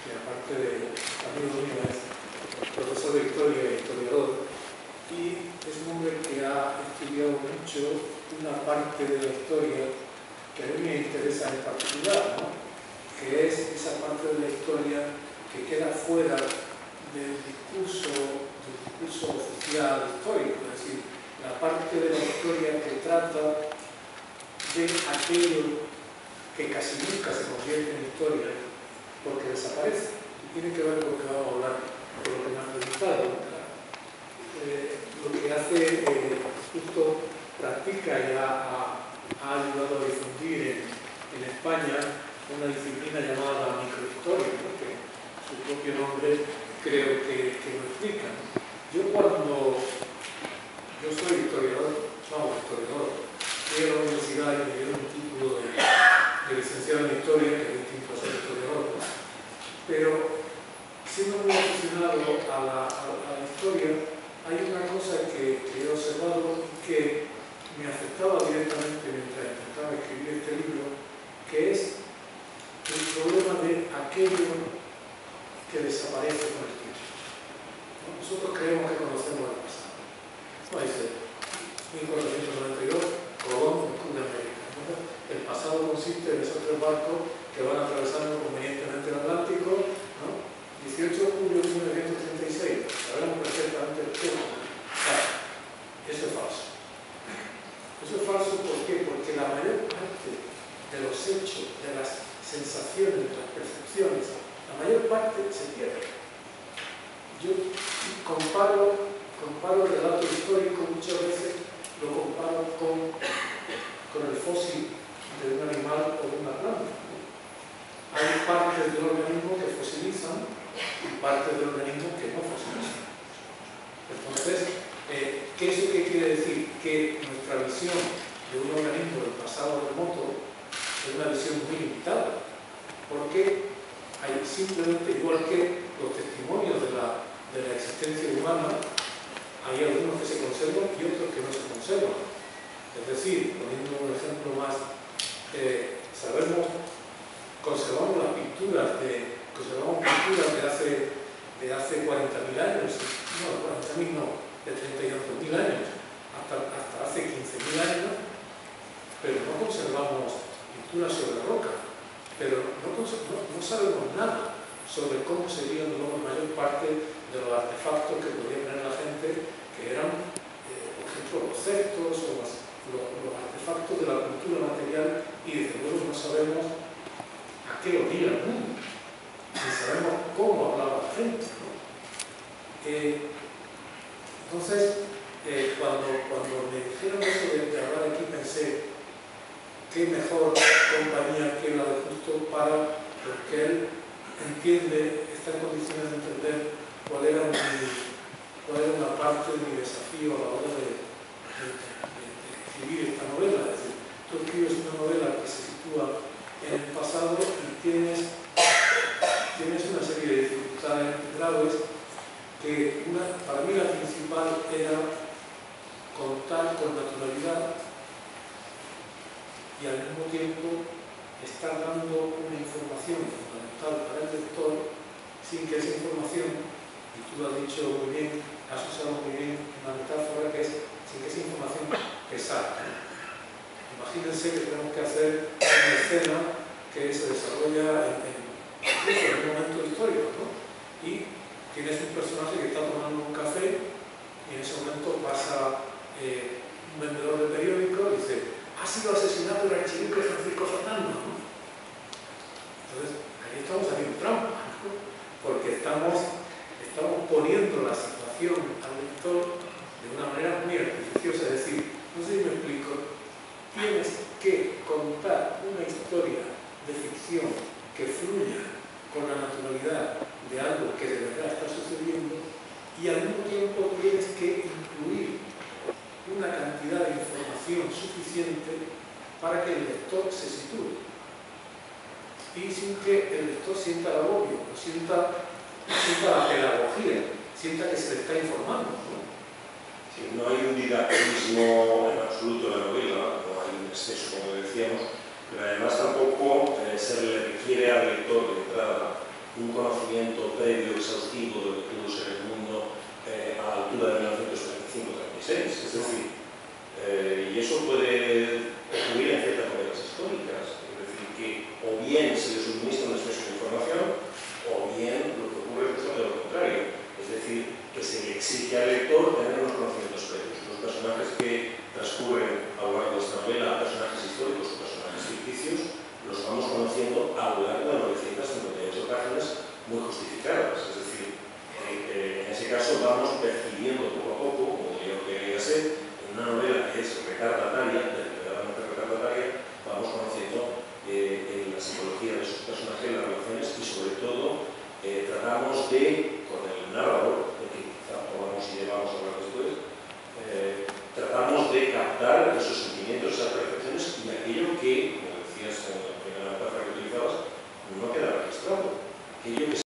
que aparte de amigo mío es profesor de historia e historiador, y es un hombre que ha estudiado mucho una parte de la historia que a mí me interesa en particular, ¿no? Que es esa parte de la historia que queda fuera del discurso oficial histórico, es decir, la parte de la historia que trata de aquello que casi nunca se convierte en historia porque desaparece. Y tiene que ver con lo que vamos a hablar, con lo que me han preguntado. Lo que hace justo practica y ha ayudado a difundir en España una disciplina llamada microhistoria, ¿no? Que su propio nombre creo que lo explica. Yo soy historiador, fui a la universidad y me dieron un título de licenciado en historia, que es distinto a ser historiador, ¿no? Pero siendo muy aficionado a la historia, hay una cosa que he observado y que me afectaba directamente mientras intentaba escribir este libro, que es el problema de aquello que desaparece con el tiempo. Nosotros creemos que conocemos el pasado. No dice 1492, Colón descubre América. El pasado consiste en esos 3 barcos que van atravesando convenientemente el Atlántico, ¿no? 18 de julio de 1936, sabemos perfectamente el tema. Eso es falso. Eso es falso, ¿por qué? Porque la mayor parte de los hechos, de las sensaciones, de las percepciones, la mayor parte se pierde. Yo comparo el relato histórico, muchas veces lo comparo con el fósil de un animal o de una planta. Hay partes del organismo que fosilizan y partes del organismo que no fosilizan. Entonces, ¿qué es lo que quiere decir? Que nuestra visión de un organismo del pasado remoto es una visión muy limitada, porque hay simplemente, igual que los testimonios de la existencia humana, hay algunos que se conservan y otros que no se conservan. Es decir, poniendo un ejemplo más, conservamos las pinturas de hace 40.000 años, no, 40.000 no, de 32.000 años, hasta hace 15.000 años, pero no conservamos pinturas sobre roca, pero no sabemos nada sobre cómo serían la mayor parte de los artefactos que podía tener la gente, que eran, por ejemplo, los cestos o los artefactos de la cultura material, y desde luego no sabemos a qué olía el mundo, ni sabemos cómo hablaba la gente, ¿no? Entonces, cuando me dijeron eso de hablar aquí, pensé, qué mejor compañía que la de Justo porque él entiende, está en condiciones de entender cuál era una parte de mi desafío a la hora de escribir esta novela. Es decir, tú escribes una novela que se sitúa en el pasado y tienes una serie de dificultades graves que para mí la principal era contar con naturalidad y al mismo tiempo estar dando una información fundamental para el lector sin que esa información, y tú lo has dicho muy bien, has usado muy bien una metáfora que es sin que esa información pesara. Imagínense que tenemos que hacer una escena que se desarrolla en un momento histórico, ¿no? Y tienes un personaje que está tomando un café y en ese momento pasa un vendedor de periódico y dice: ha sido asesinado el archiduque Francisco Fernando, ¿no? Entonces, ahí estamos haciendo trampa, ¿no? Porque estamos poniendo la situación al lector de una manera muy artificiosa. Es decir, no sé si me explico, tienes que contar una historia de ficción que fluya con la naturalidad de algo que de verdad está sucediendo, y al mismo tiempo tienes que incluir una cantidad de información suficiente para que el lector se sitúe y sin que el lector sienta el agobio, no sienta la pedagogía, sienta que se le está informando, ¿no? Sí, no hay un didactismo en absoluto de la novela, no hay un exceso, como decíamos, pero además tampoco se le requiere al lector de entrada un conocimiento tratamos de, con el narrador, de que quizá podamos y debamos hablar después, tratamos de captar esos sentimientos, esas percepciones y aquello que, como decías en la primera metáfora que utilizabas, no queda registrado. Aquello que